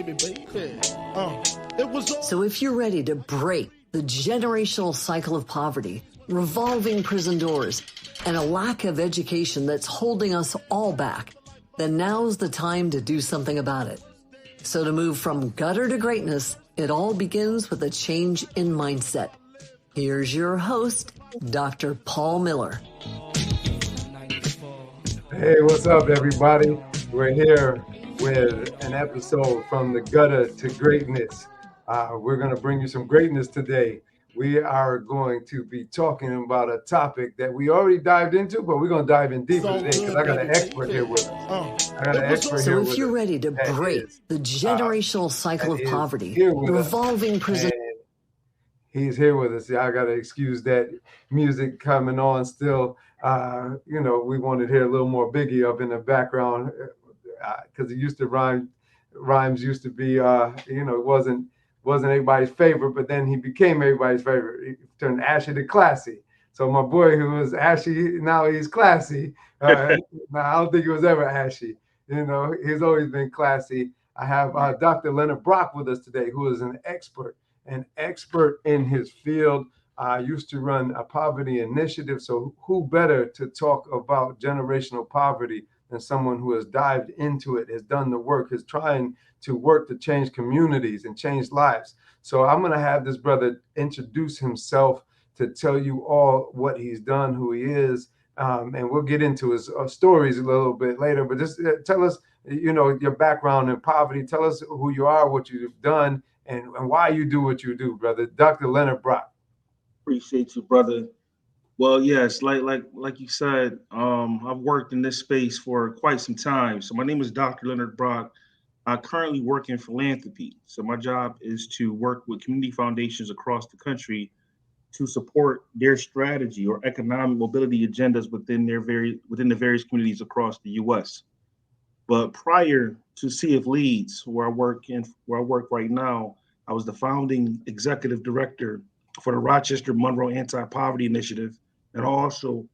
baby, baby. It was all. So if you're ready to break the generational cycle of poverty, revolving prison doors, and a lack of education that's holding us all back, then now's the time to do something about it. So to move from gutter to greatness, it all begins with a change in mindset. Here's your host, Dr. Paul Miller. Hey, what's up, everybody? We're here with an episode from the gutter to greatness. We're going to bring you some greatness today. We are going to be talking about a topic that we already dived into, but we're going to dive in deeper today because I got an expert here with us. So if you're ready to break the generational cycle of poverty, revolving prison... He's here with us. I got to excuse that music coming on still. We wanted to hear a little more Biggie up in the background because it used to rhymes used to be, it wasn't everybody's favorite, but then he became everybody's favorite. He turned ashy to classy. So my boy who was ashy, now he's classy. Now, I don't think he was ever ashy. He's always been classy. I have Dr. Leonard Brock with us today, who is an expert in his field. Used to run a poverty initiative. So who better to talk about generational poverty than someone who has dived into it, has done the work, is trying to work to change communities and change lives. So I'm going to have this brother introduce himself to tell you all what he's done, who he is, and we'll get into his stories a little bit later. But just tell us, your background in poverty. Tell us who you are, what you've done, and why you do what you do, brother. Dr. Leonard Brock. Appreciate you, brother. Well, yes, like you said, I've worked in this space for quite some time. So my name is Dr. Leonard Brock. I currently work in philanthropy. So my job is to work with community foundations across the country to support their strategy or economic mobility agendas within the various communities across the U.S. But prior to CF Leads, where I work right now, I was the founding executive director for the Rochester Monroe Anti-Poverty Initiative, and also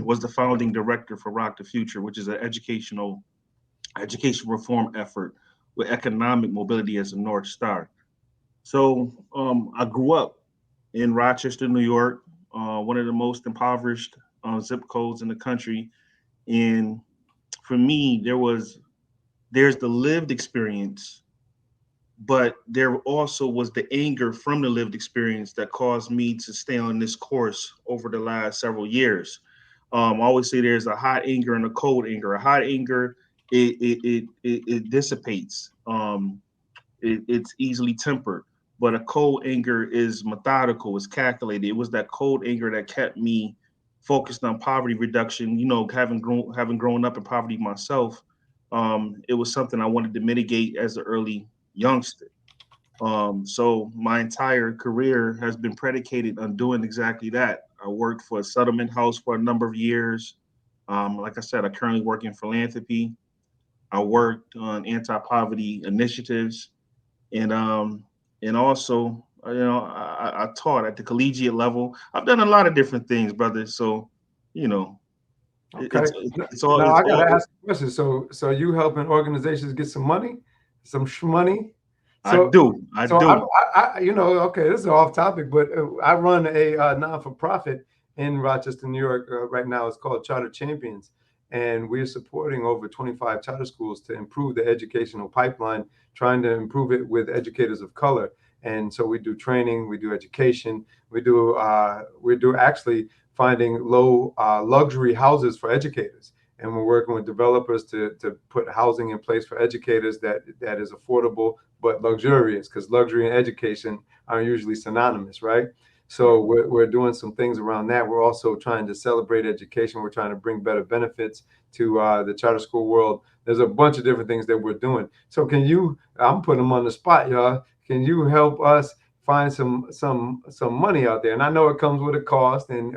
was the founding director for Rock the Future, which is an education reform effort with economic mobility as a North Star. So I grew up in Rochester, New York, one of the most impoverished zip codes in the country. And for me, there's the lived experience, but there also was the anger from the lived experience that caused me to stay on this course over the last several years. I always say there's a hot anger and a cold anger. A hot anger, it dissipates. It's easily tempered, but a cold anger is methodical, it's calculated. It was that cold anger that kept me focused on poverty reduction. Having grown up in poverty myself, it was something I wanted to mitigate as an early youngster. So my entire career has been predicated on doing exactly that. I worked for a settlement house for a number of years. Like I said, I currently work in philanthropy. I worked on anti-poverty initiatives, and also, I taught at the collegiate level. I've done a lot of different things, brother. So, Okay. It's all. Now I gotta ask a question. So you helping organizations get some money, some money? I do. I okay, this is off topic, but I run a non-for-profit in Rochester, New York. Right now, it's called Charter Champions, and we're supporting over 25 charter schools to improve the educational pipeline, trying to improve it with educators of color. And so we do training, we do education, we do actually finding low luxury houses for educators. And we're working with developers to put housing in place for educators that is affordable but luxurious, because luxury and education are usually synonymous, right? So we're doing some things around that. We're also trying to celebrate education. We're trying to bring better benefits to the charter school world. There's a bunch of different things that we're doing. So I'm putting them on the spot, y'all. Can you help us find some money out there? And I know it comes with a cost, and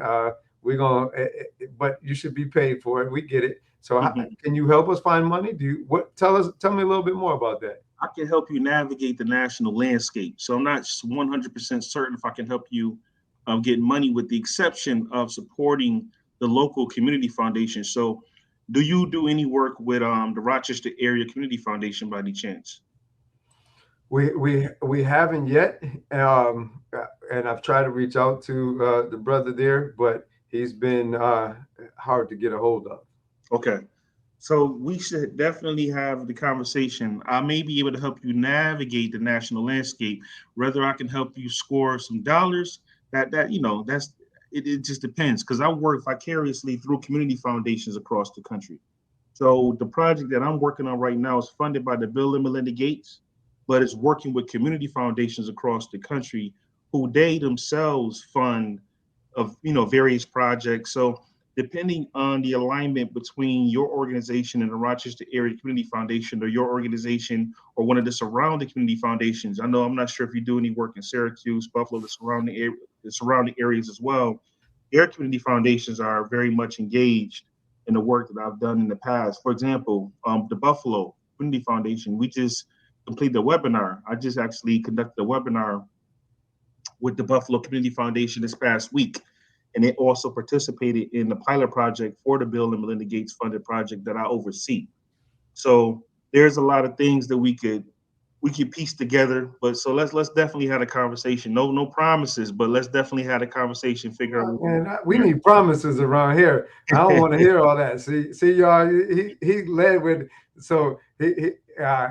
but you should be paid for it. We get it. So can you help us find money? Tell me a little bit more about that. I can help you navigate the national landscape. So I'm not 100% certain if I can help you get money, with the exception of supporting the local community foundation. So do you do any work with the Rochester Area Community Foundation by any chance? We haven't yet, and I've tried to reach out to the brother there, but he's been hard to get a hold of. Okay. So we should definitely have the conversation. I may be able to help you navigate the national landscape. Whether I can help you score some dollars, that's it just depends. Because I work vicariously through community foundations across the country. So the project that I'm working on right now is funded by the Bill and Melinda Gates, but it's working with community foundations across the country who they themselves fund of various projects. So depending on the alignment between your organization and the Rochester Area Community Foundation, or your organization or one of the surrounding community foundations. I'm not sure if you do any work in Syracuse, Buffalo, the surrounding areas as well. Their community foundations are very much engaged in the work that I've done in the past. For example, the Buffalo Community Foundation, we just completed a webinar. I just actually conducted a webinar with the Buffalo Community Foundation this past week. And it also participated in the pilot project for the Bill and Melinda Gates funded project that I oversee. So there's a lot of things that we could piece together. But so let's definitely have a conversation. No promises, but let's definitely have a conveation. Figure out. And we need promises around here. I don't want to hear all that. See, y'all. He led with, so he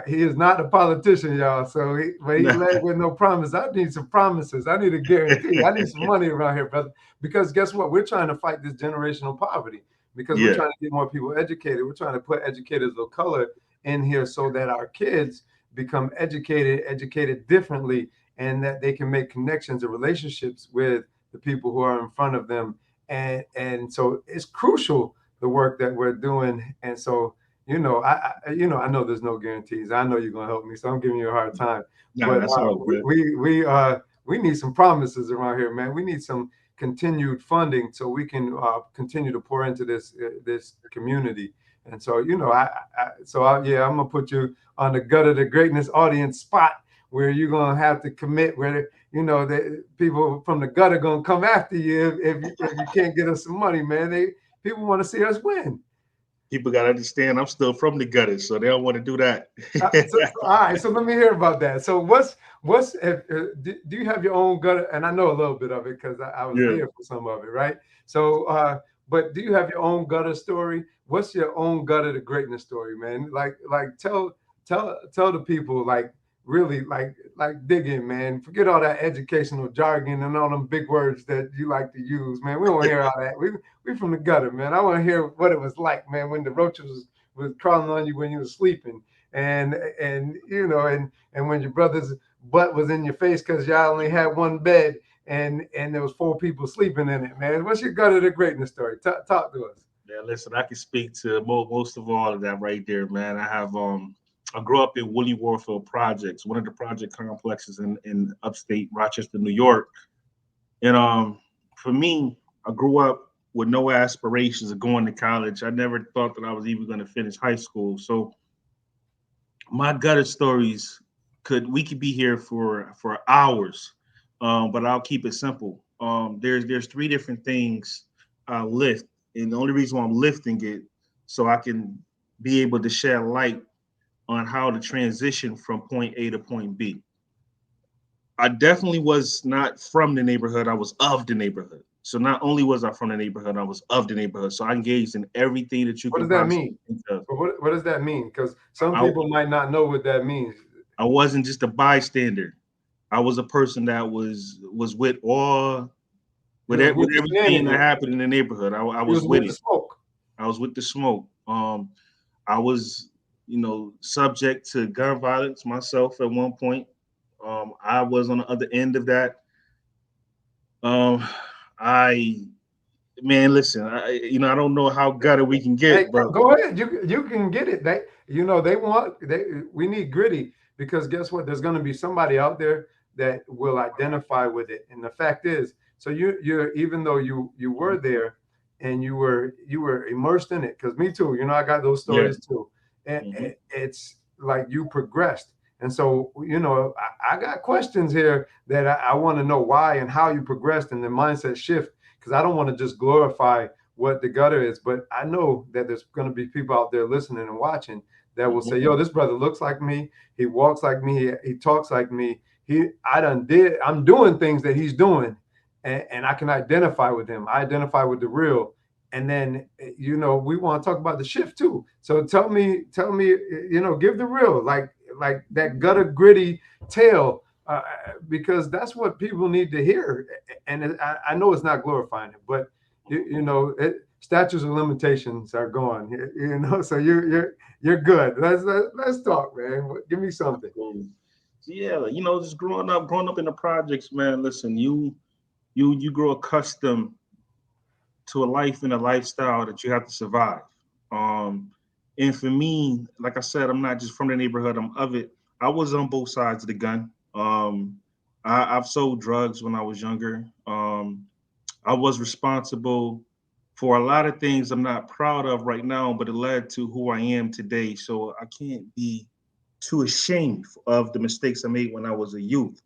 is not a politician, y'all. So but he led with no promise. I need some promises. I need a guarantee. I need some money around here, brother. Because guess what? We're trying to fight this generational poverty. Because we're trying to get more people educated. We're trying to put educators of color in here so that our kids become educated differently, and that they can make connections and relationships with the people who are in front of them. And so it's crucial, the work that we're doing. And so, I know there's no guarantees. I know you're going to help me, so I'm giving you a hard time. No, that's all good. We need some promises around here, man. We need some continued funding so we can continue to pour into this community. And so, I'm gonna put you on the Gut of the Greatness audience spot, where you're gonna have to commit, where the people from the gut are gonna come after you if you can't get us some money, man. People want to see us win. People got to understand I'm still from the gutter, so they don't want to do that. All right, so let me hear about that. So do you have your own gutter? And I know a little bit of it because I was there for some of it, right? So, but do you have your own gutter story? What's your own Gut of the Greatness story, man? Like tell the people, like, really, like dig in, man. Forget all that educational jargon and all them big words that you like to use, man. We don't want to hear all that. We from the gutter, man. I want to hear what it was like, man, when the roaches was crawling on you when you were sleeping, and when your brother's butt was in your face because y'all only had one bed and there was 4 people sleeping in it, man. What's your Gut of the Greatness story? Talk to us. Yeah, listen, I can speak to most of all of that right there, man. I grew up in Willie Warfield Projects, one of the project complexes in upstate Rochester, New York. And for me, I grew up with no aspirations of going to college. I never thought that I was even going to finish high school. So my gutter stories we could be here for hours, but I'll keep it simple. There's 3 different things I lift, and the only reason why I'm lifting it so I can be able to shed light on how to transition from point A to point B. I definitely was not from the neighborhood. I was of the neighborhood. So not only was I from the neighborhood, I was of the neighborhood. So I engaged in everything that you What can. What does that mean? What does that mean? Because some people might not know what that means. I wasn't just a bystander. I was a person that was with everything that happened in the neighborhood. I was with it. I was with the smoke. I was, subject to gun violence myself at one point. I was on the other end of that. Listen, I don't know how gutter we can get. Hey, but go ahead. You can get it. We need gritty, because guess what? There's going to be somebody out there that will identify with it. And the fact is, so you're even though you were there and you were immersed in it, because me too. I got those stories too. And it's like you progressed. And so, I got questions here that I want to know why and how you progressed and the mindset shift, because I don't want to just glorify what the gutter is, but I know that there's going to be people out there listening and watching that will say, yo, this brother looks like me, he walks like me, he talks like me. I'm doing things that he's doing, and I can identify with him. I identify with the real. And then, we want to talk about the shift too. So tell me, give the real, like that gutter gritty tale, because that's what people need to hear. And I know it's not glorifying it, but statutes of limitations are gone. So you're good. Let's talk, man. Give me something. Yeah, just growing up in the projects, man. Listen, you grow accustomed to a life and a lifestyle that you have to survive. And for me, like I said, I'm not just from the neighborhood, I'm of it. I was on both sides of the gun. I've sold drugs when I was younger. I was responsible for a lot of things I'm not proud of right now, but it led to who I am today. So I can't be too ashamed of the mistakes I made when I was a youth,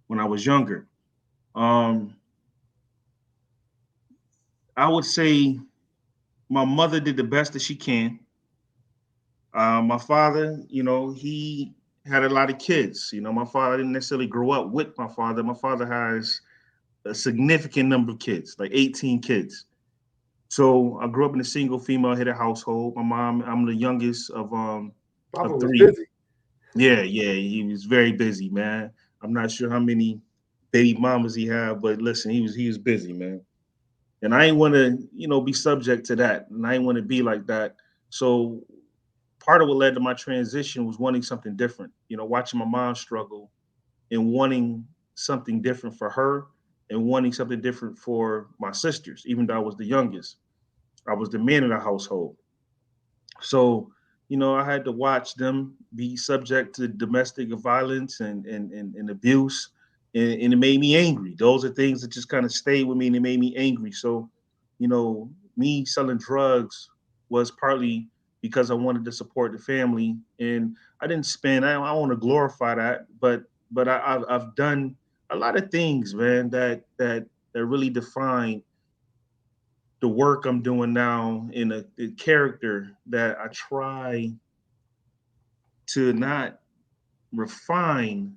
when I was younger. I would say my mother did the best that she can. My father, he had a lot of kids. My father didn't necessarily grow up with my father. My father has a significant number of kids, like 18 kids. So I grew up in a single female headed household. My mom, I'm the youngest of Papa was 3. busy. Yeah, he was very busy, man. I'm not sure how many baby mamas he had, but listen, he was busy, man. And I ain't want to, be subject to that, and I ain't want to be like that. So part of what led to my transition was wanting something different. Watching my mom struggle and wanting something different for her and wanting something different for my sisters, even though I was the youngest. I was the man in the household. So, I had to watch them be subject to domestic violence and abuse. And it made me angry. Those are things that just kind of stayed with me and it made me angry. So, me selling drugs was partly because I wanted to support the family. And I didn't spend, I don't want to glorify that, but I've done a lot of things, man, that really define the work I'm doing now in a character that I try to not refine,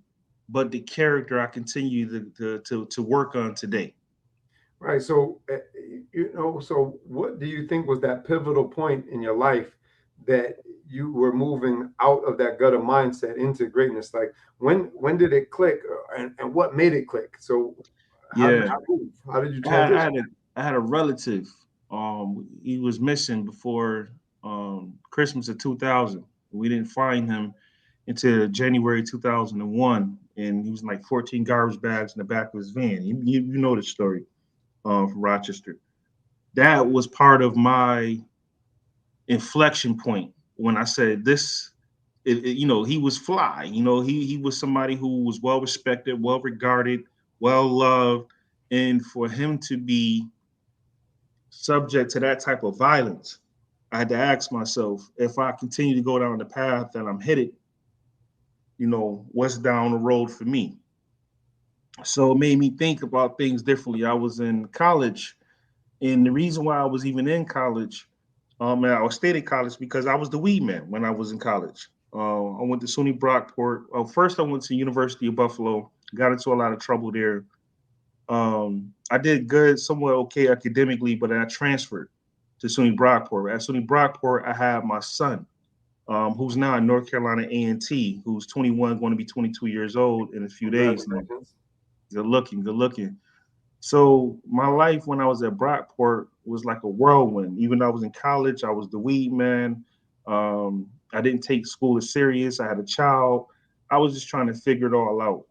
but the character I continue to work on today. Right. So, so what do you think was that pivotal point in your life that you were moving out of that gutter mindset into greatness? Like when did it click, and what made it click? So how did Yeah, you move? How did you I transition? had I had a relative. He was missing before Christmas of 2000. We didn't find him until January 2001, and he was in like 14 garbage bags in the back of his van. You know the story from Rochester. That was part of my inflection point when I said this. He was fly. He was somebody who was well respected, well regarded, well loved, and for him to be subject to that type of violence, I had to ask myself, if I continue to go down the path that I'm headed, what's down the road for me? So it made me think about things differently. I was in college, and the reason why I was even in college, and I stayed in college because I was the weed man when I was in college. I went to SUNY Brockport. First, I went to University of Buffalo. Got into a lot of trouble there. I did good, somewhat okay academically, but I transferred to SUNY Brockport. At SUNY Brockport, I have my son, who's now in North Carolina A&T, who's 21, going to be 22 years old in a few days now. Congratulations. Good looking, good looking. So my life when I was at Brockport was like a whirlwind. Even though I was in college, I was the weed man. I didn't take school as serious. I had a child. I was just trying to figure it all out.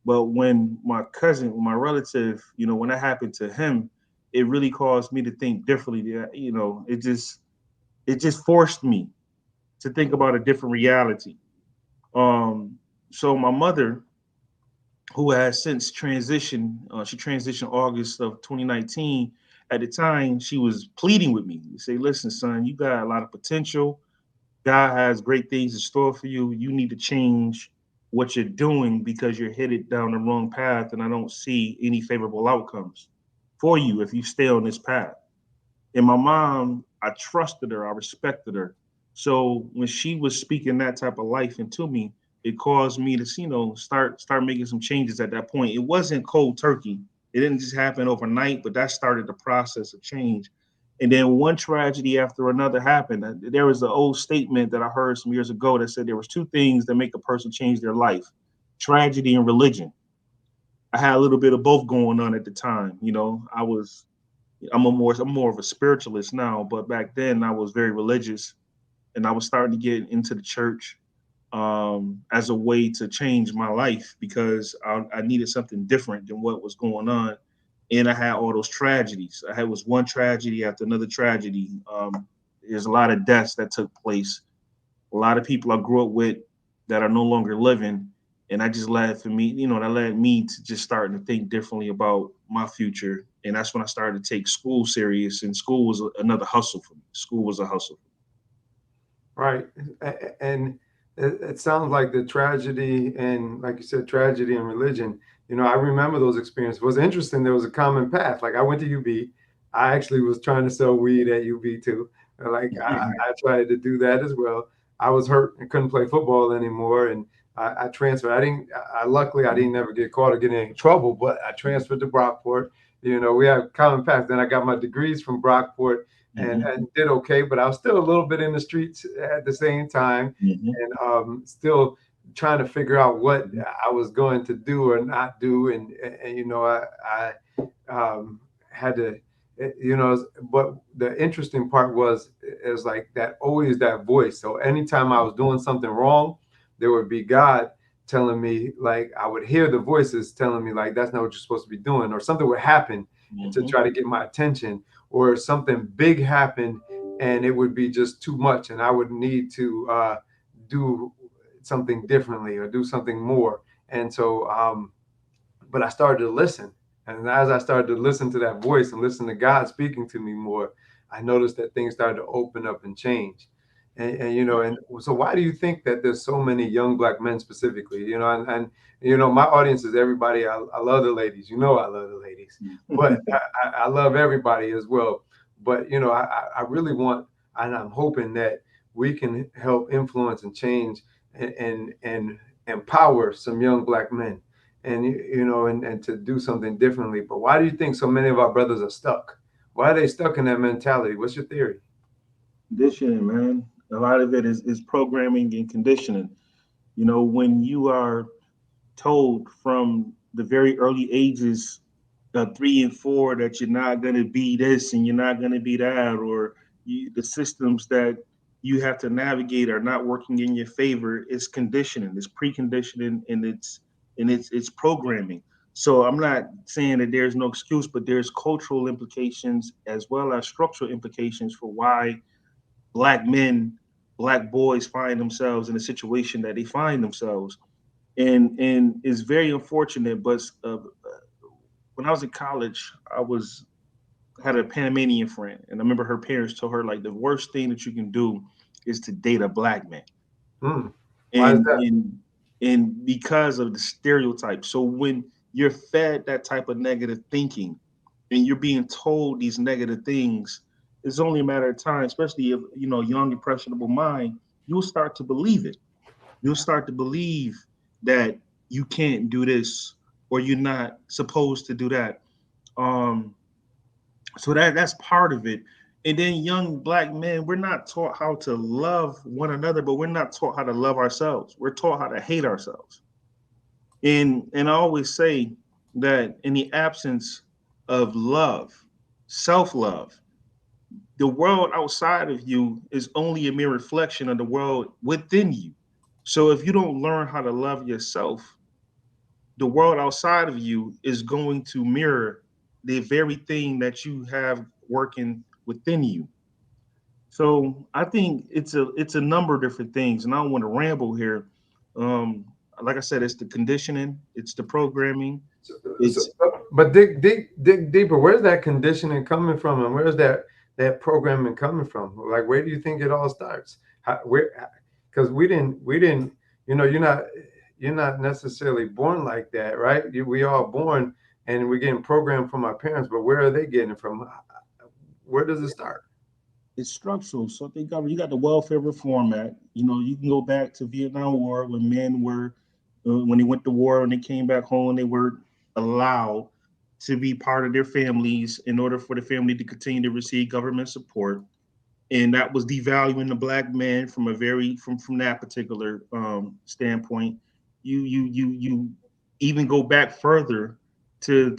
But when my cousin, my relative, when that happened to him, it really caused me to think differently. It just forced me to think about a different reality. So my mother, who has since transitioned. She transitioned August of 2019. At the time, she was pleading with me to say, listen, son, you got a lot of potential. God has great things in store for you. You need to change what you're doing because you're headed down the wrong path, and I don't see any favorable outcomes for you if you stay on this path. And my mom, I trusted her, I respected her. So when she was speaking that type of life into me, it caused me to, start making some changes at that point. It wasn't cold turkey. It didn't just happen overnight, but that started the process of change. And then one tragedy after another happened. There was an old statement that I heard some years ago that said there was two things that make a person change their life: tragedy and religion. I had a little bit of both going on at the time. I'm more of a spiritualist now, but back then I was very religious, and I was starting to get into the church as a way to change my life because I needed something different than what was going on. And I had all those tragedies. I had was one tragedy after another tragedy. There's a lot of deaths that took place. A lot of people I grew up with that are no longer living, and I just that led me to just starting to think differently about my future. And that's when I started to take school serious. And school was another hustle for me. School was a hustle. Right. And it sounds like the tragedy and, like you said, tragedy and religion. I remember those experiences. It was interesting. There was a common path. Like I went to UB. I actually was trying to sell weed at UB too. Like I tried to do that as well. I was hurt and couldn't play football anymore. And I transferred. Luckily I didn't never get caught or get in any trouble, but I transferred to Brockport. We have common path. Then I got my degrees from Brockport and did okay, but I was still a little bit in the streets at the same time, and still trying to figure out what I was going to do or not do, and I had to, but the interesting part was like that, always that voice. So anytime I was doing something wrong, there would be God telling me, like I would hear the voices telling me like that's not what you're supposed to be doing, or something would happen to try to get my attention, or something big happened and it would be just too much and I would need to do something differently or do something more. And so but I started to listen, and as I started to listen to that voice and listen to God speaking to me more, I noticed that things started to open up and change. And so why do you think that there's so many young Black men specifically? My audience is everybody. I love the ladies. I love the ladies, but I love everybody as well. But I really want, and I'm hoping that we can help influence and change and empower some young Black men, and to do something differently. But why do you think so many of our brothers are stuck? Why are they stuck in that mentality? What's your theory? Conditioning, man. A lot of it is programming and conditioning. When you are told from the very early ages, 3 and 4, that you're not going to be this and you're not going to be that, or the systems that you have to navigate are not working in your favor, it's conditioning, it's preconditioning, and it's programming. So I'm not saying that there's no excuse, but there's cultural implications as well as structural implications for why Black men, Black boys find themselves in a situation that they find themselves. And it's very unfortunate. But when I was in college, had a Panamanian friend, and I remember her parents told her like the worst thing that you can do is to date a Black man. Why is And that? and because of the stereotype. So when you're fed that type of negative thinking and you're being told these negative things, it's only a matter of time, especially if young impressionable mind, you'll start to believe it. You'll start to believe that you can't do this or you're not supposed to do that. Um, so that's part of it. And then young Black men, we're not taught how to love one another, but we're not taught how to love ourselves. We're taught how to hate ourselves. And I always say that in the absence of love, self-love, the world outside of you is only a mere reflection of the world within you. So if you don't learn how to love yourself, the world outside of you is going to mirror the very thing that you have working within you. So I think it's a number of different things, and I don't want to ramble here. Um, like I said, it's the conditioning, it's the programming, So, so, it's but dig deeper. Where's that conditioning coming from, and where's that programming coming from? Like, where do you think it all starts? Because we didn't. You're not necessarily born like that, right? We all born, and we're getting programmed from our parents. But where are they getting it from? Where does it start? It's structural. So they got you got the Welfare Reform Act. You know, you can go back to Vietnam War when men were when they went to war and they came back home, they were allowed to be part of their families in order for the family to continue to receive government support. And that was devaluing the black man from a very from that particular standpoint. You even go back further to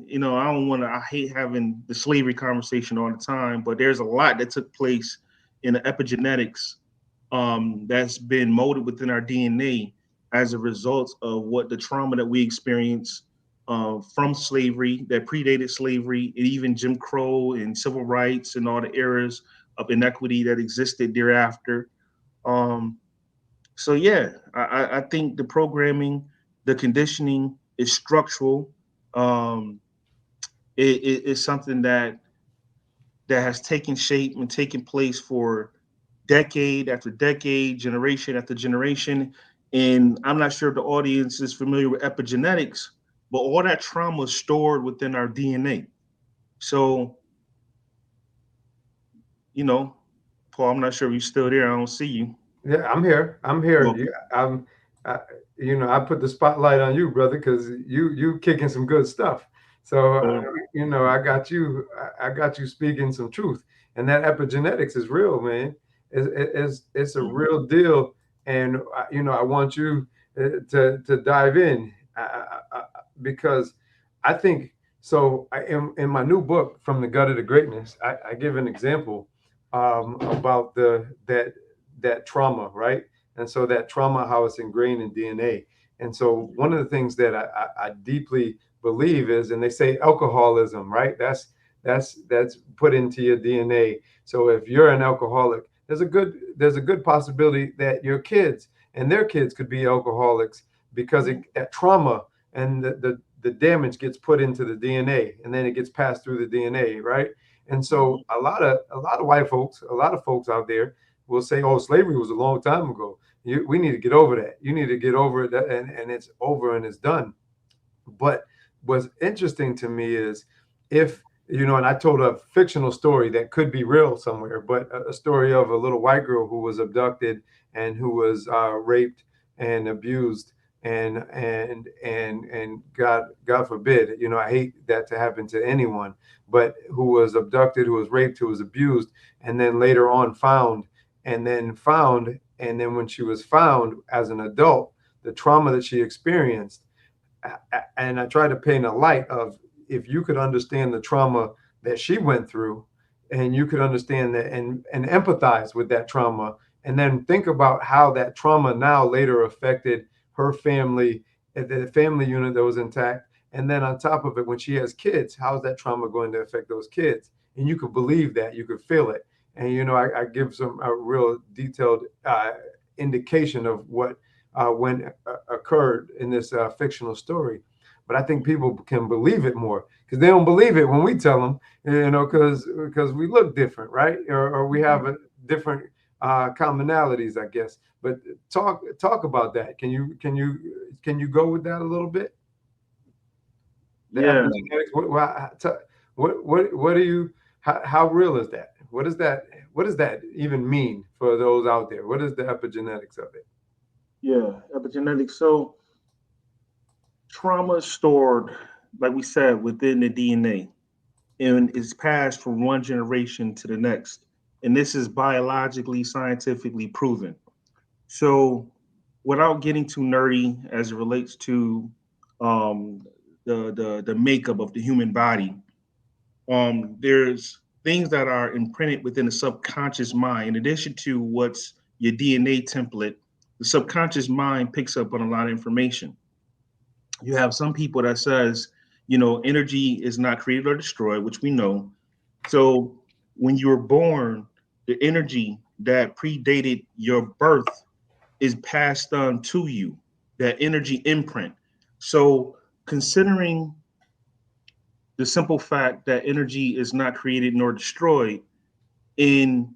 you know, I don't want to, I hate having the slavery conversation all the time, but there's a lot that took place in the epigenetics that's been molded within our DNA as a result of what the trauma that we experience from slavery that predated slavery and even Jim Crow and civil rights and all the eras of inequity that existed thereafter. Um, so yeah, I think the programming, the conditioning is structural. Um, it's something that has taken shape and taken place for decade after decade, generation after generation. And I'm not sure if the audience is familiar with epigenetics, but all that trauma is stored within our DNA. So, you know, Paul, I'm not sure if you're still there. I don't see you. Yeah, I'm here. I'm here. Okay. I, I put the spotlight on you, brother, because you kicking some good stuff. So, I got you. I got you speaking some truth, and that epigenetics is real, man. It's a real deal, and I want you to dive in because I think so. In my new book, From the Gutter to Greatness, I give an example about that trauma, right? And so that trauma, how it's ingrained in DNA. And so one of the things that I deeply believe is, and they say alcoholism, right? That's put into your DNA. So if you're an alcoholic, there's a good possibility that your kids and their kids could be alcoholics because that trauma and the damage gets put into the DNA and then it gets passed through the DNA, right? And so a lot of white folks, a lot of folks out there will say, "Oh, slavery was a long time ago. We need to get over that. You need to get over it, and it's over and it's done." But what's interesting to me is if and I told a fictional story that could be real somewhere, but a story of a little white girl who was abducted and who was raped and abused and God forbid, I hate that to happen to anyone, but who was abducted, who was raped, who was abused, and then later on found, and then when she was found as an adult, the trauma that she experienced, and I try to paint a light of if you could understand the trauma that she went through, and you could understand that and empathize with that trauma, and then think about how that trauma now later affected her family, the family unit that was intact, and then on top of it, when she has kids, how's that trauma going to affect those kids? And you could believe that, you could feel it, and I give some a real detailed indication of what when occurred in this fictional story. But I think people can believe it more because they don't believe it when we tell them, because we look different, right? Or we have a different commonalities, I guess. But talk about that. Can you go with that a little bit? The Yeah. epigenetics. What do you? How real is that? What does that even mean for those out there? What is the epigenetics of it? Yeah. Epigenetics. So trauma is stored, like we said, within the DNA and is passed from one generation to the next. And this is biologically, scientifically proven. So, without getting too nerdy as it relates to um, the makeup of the human body, there's things that are imprinted within the subconscious mind. In addition to what's your DNA template, the subconscious mind picks up on a lot of information. You have some people that says, energy is not created or destroyed, which we know. So when you were born, the energy that predated your birth is passed on to you, that energy imprint. So considering the simple fact that energy is not created nor destroyed, and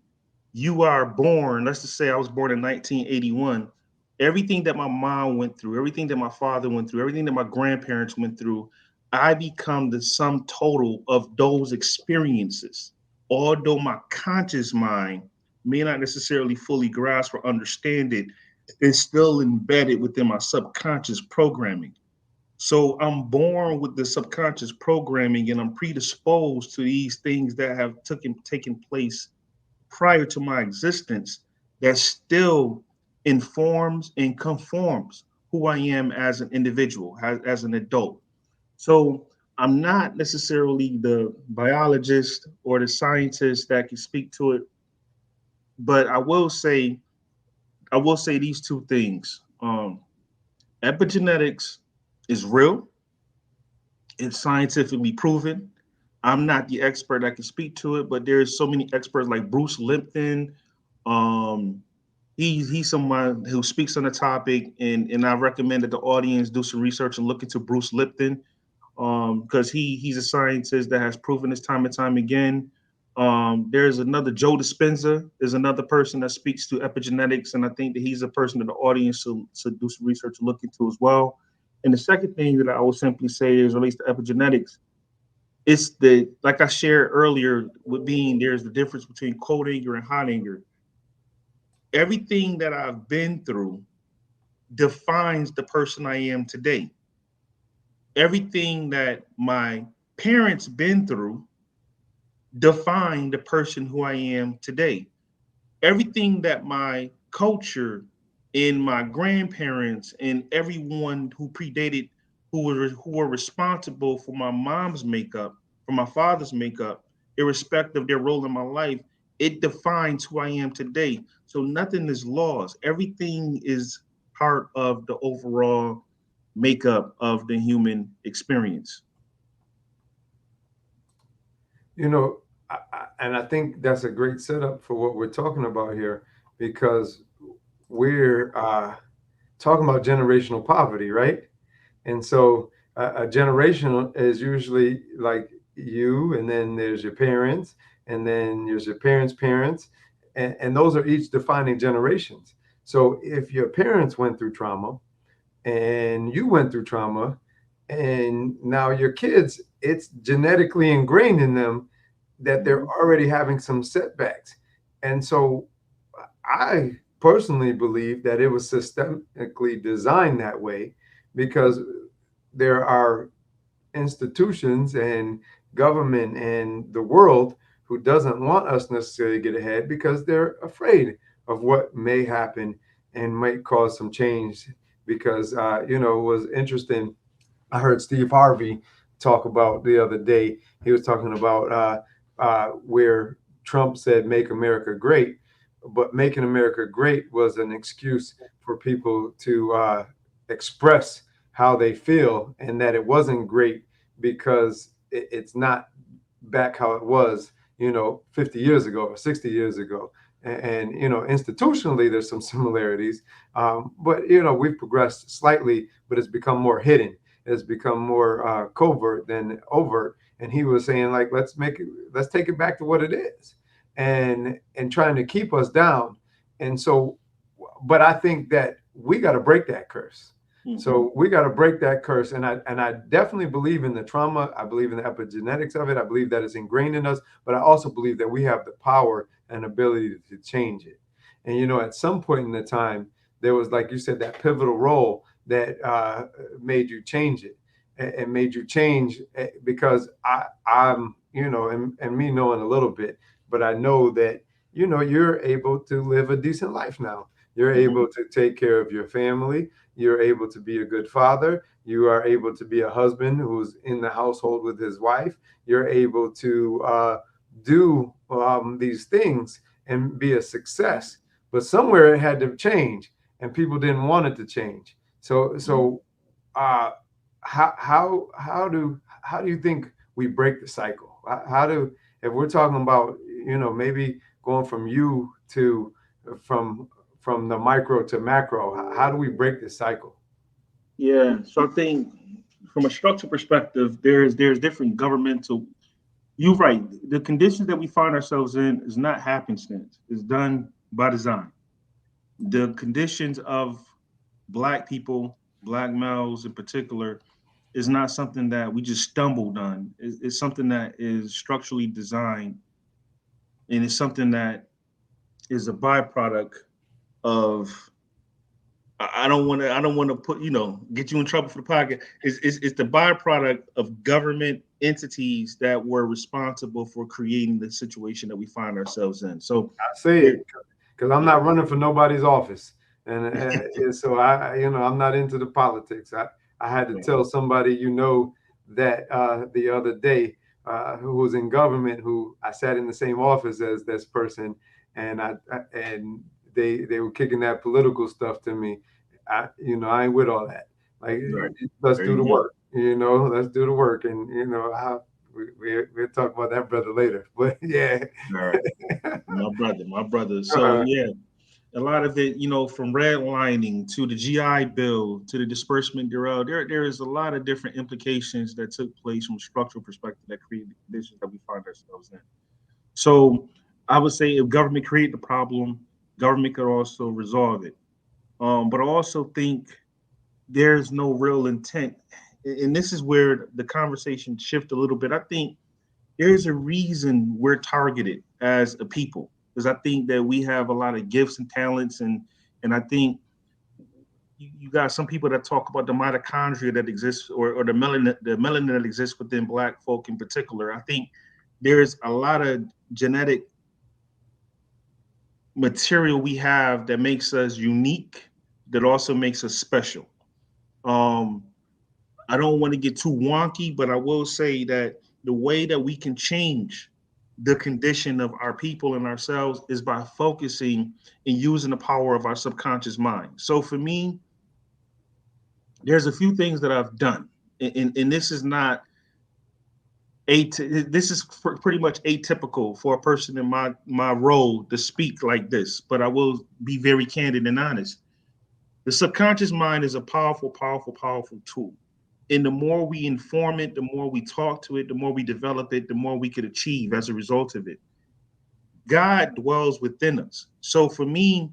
you are born, let's just say I was born in 1981, everything that my mom went through, everything that my father went through, everything that my grandparents went through, I become the sum total of those experiences. although my conscious mind may not necessarily fully grasp or understand it, it's still embedded within my subconscious programming. So I'm born with the subconscious programming, and I'm predisposed to these things that have taken place prior to my existence that still informs and conforms who I am as an individual, as an adult. So I'm not necessarily the biologist or the scientist that can speak to it, but I will say these two things. Epigenetics is real. It's scientifically proven. I'm not the expert that can speak to it, but there's so many experts like Bruce Lipton. Um, he's someone who speaks on the topic, and I recommend that the audience do some research and look into Bruce Lipton, because he's a scientist that has proven this time and time again. There's another Joe Dispenza is another person that speaks to epigenetics, and I think that he's a person that the audience should do some research and look into as well. And the second thing that I will simply say is relates to epigenetics. It's the like I shared earlier with being there's the difference between cold anger and hot anger. Everything that I've been through defines the person I am today. Everything that my parents been through define the person who I am today. Everything that my culture and my grandparents and everyone who predated who were responsible for my mom's makeup, for my father's makeup, irrespective of their role in my life, it defines who I am today. So nothing is lost. Everything is part of the overall makeup of the human experience. You know, and I think that's a great setup for what we're talking about here, because we're talking about generational poverty, right? And so a generation is usually like you, and then there's your parents, and then there's your parents' parents, and those are each defining generations. So if your parents went through trauma and you went through trauma, and now your kids, it's genetically ingrained in them that they're Mhm. already having some setbacks. And so I personally believe that it was systemically designed that way, because there are institutions and government and the world who doesn't want us necessarily to get ahead, because they're afraid of what may happen and might cause some change. Because it was interesting. I heard Steve Harvey talk about the other day. He was talking about where Trump said "Make America Great," but making America great was an excuse for people to express how they feel, and that it wasn't great because it's not back how it was, 50 years ago or 60 years ago. And institutionally, there's some similarities, but we've progressed slightly, but it's become more hidden. It's become more covert than overt. And he was saying, like, let's take it back to what it is, and trying to keep us down. And so, but I think that we got to break that curse. So we got to break that curse, and I definitely believe in the trauma. I believe in the epigenetics of it. I believe that it's ingrained in us, but I also believe that we have the power and ability to change it. And at some point in the time, there was, like you said, that pivotal role that made you change it, and made you change, because I'm and me knowing a little bit, but I know that you're able to live a decent life now. You're Mhm. able to take care of your family. You're able to be a good father. You are able to be a husband who's in the household with his wife. You're able to do these things and be a success. But somewhere it had to change, and people didn't want it to change. So uh, how do you think we break the cycle? How do If we're talking about maybe going from you to from from the micro to macro, how do we break this cycle? Yeah, so I think from a structure perspective, there's different governmental. You're right. The conditions that we find ourselves in is not happenstance. It's done by design. The conditions of Black people, Black males in particular, is not something that we just stumbled on. It's something that is structurally designed and it's something that is a byproduct of. I don't want to put get you in trouble for the podcast. It's the byproduct of government entities that were responsible for creating the situation that we find ourselves in. So I say it because I'm not running for nobody's office, and so I'm not into the politics. I had to tell somebody that the other day who was in government, who I sat in the same office as this person, and and they were kicking that political stuff to me. I ain't with all that. Like, right. let's There do you the go. work. Let's do the work, and we'll talk about that brother later. But yeah. All right. My brother. So yeah, a lot of it, from redlining to the GI Bill to the disbursement bureau, there is a lot of different implications that took place from a structural perspective that created the conditions that we find ourselves in. So I would say if government created the problem, government could also resolve it. But I also think there's no real intent, and this is where the conversation shifts a little bit. I think there's a reason we're targeted as a people, because I think that we have a lot of gifts and talents, and I think you got some people that talk about the mitochondria that exists, or the melanin that exists within Black folk in particular. I think there's a lot of genetic material we have that makes us unique, that also makes us special. Um, I don't want to get too wonky, but I will say that the way that we can change the condition of our people and ourselves is by focusing and using the power of our subconscious mind. So for me, there's a few things that I've done, and this is not this is pretty much atypical for a person in my role to speak like this, but I will be very candid and honest. The subconscious mind is a powerful, powerful, powerful tool. And the more we inform it, the more we talk to it, the more we develop it, the more we could achieve as a result of it. God dwells within us. So for me,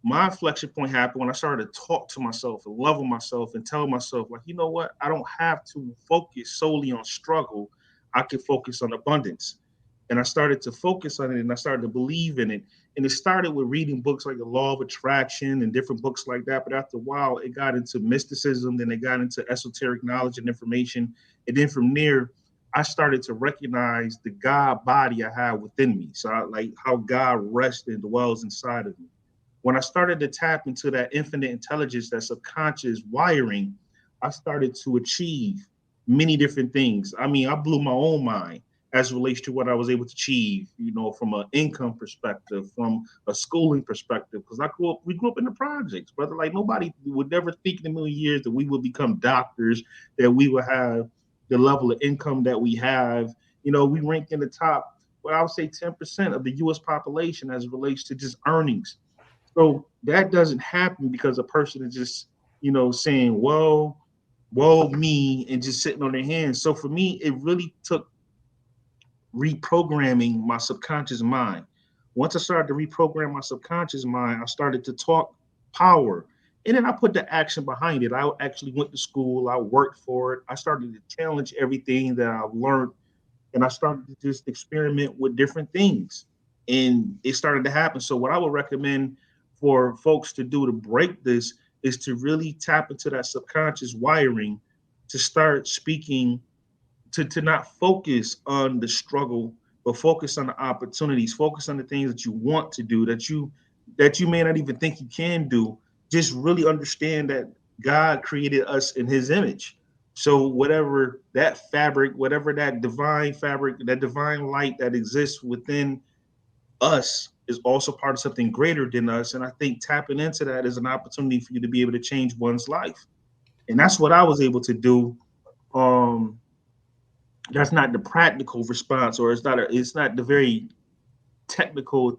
my inflection point happened when I started to talk to myself and love on myself and tell myself, like, you know what? I don't have to focus solely on struggle. I can focus on abundance. And I started to focus on it, and I started to believe in it. And it started with reading books like The Law of Attraction and different books like that. But after a while, it got into mysticism, then it got into esoteric knowledge and information. And then from there, I started to recognize the God body I have within me. So like how God rests and dwells inside of me. When I started to tap into that infinite intelligence, that subconscious wiring, I started to achieve many different things. I mean, I blew my own mind as it relates to what I was able to achieve, from an income perspective, from a schooling perspective, because we grew up in the projects, brother. Like nobody would never think in a million years that we would become doctors, that we would have the level of income that we have. We rank in the top, well, I would say 10% of the US population as it relates to just earnings. So that doesn't happen because a person is just, saying, whoa, me, and just sitting on their hands. So for me, it really took reprogramming my subconscious mind. Once I started to reprogram my subconscious mind, I started to talk power. And then I put the action behind it. I actually went to school, I worked for it. I started to challenge everything that I've learned, and I started to just experiment with different things. And it started to happen. So, what I would recommend for folks to do to break this is to really tap into that subconscious wiring, to start speaking, to not focus on the struggle, but focus on the opportunities, focus on the things that you want to do, that you may not even think you can do. Just really understand that God created us in his image. So whatever that fabric, whatever that divine fabric, that divine light that exists within us is also part of something greater than us. And I think tapping into that is an opportunity for you to be able to change one's life. And that's what I was able to do. Um, that's not the practical response, or it's not the very tactical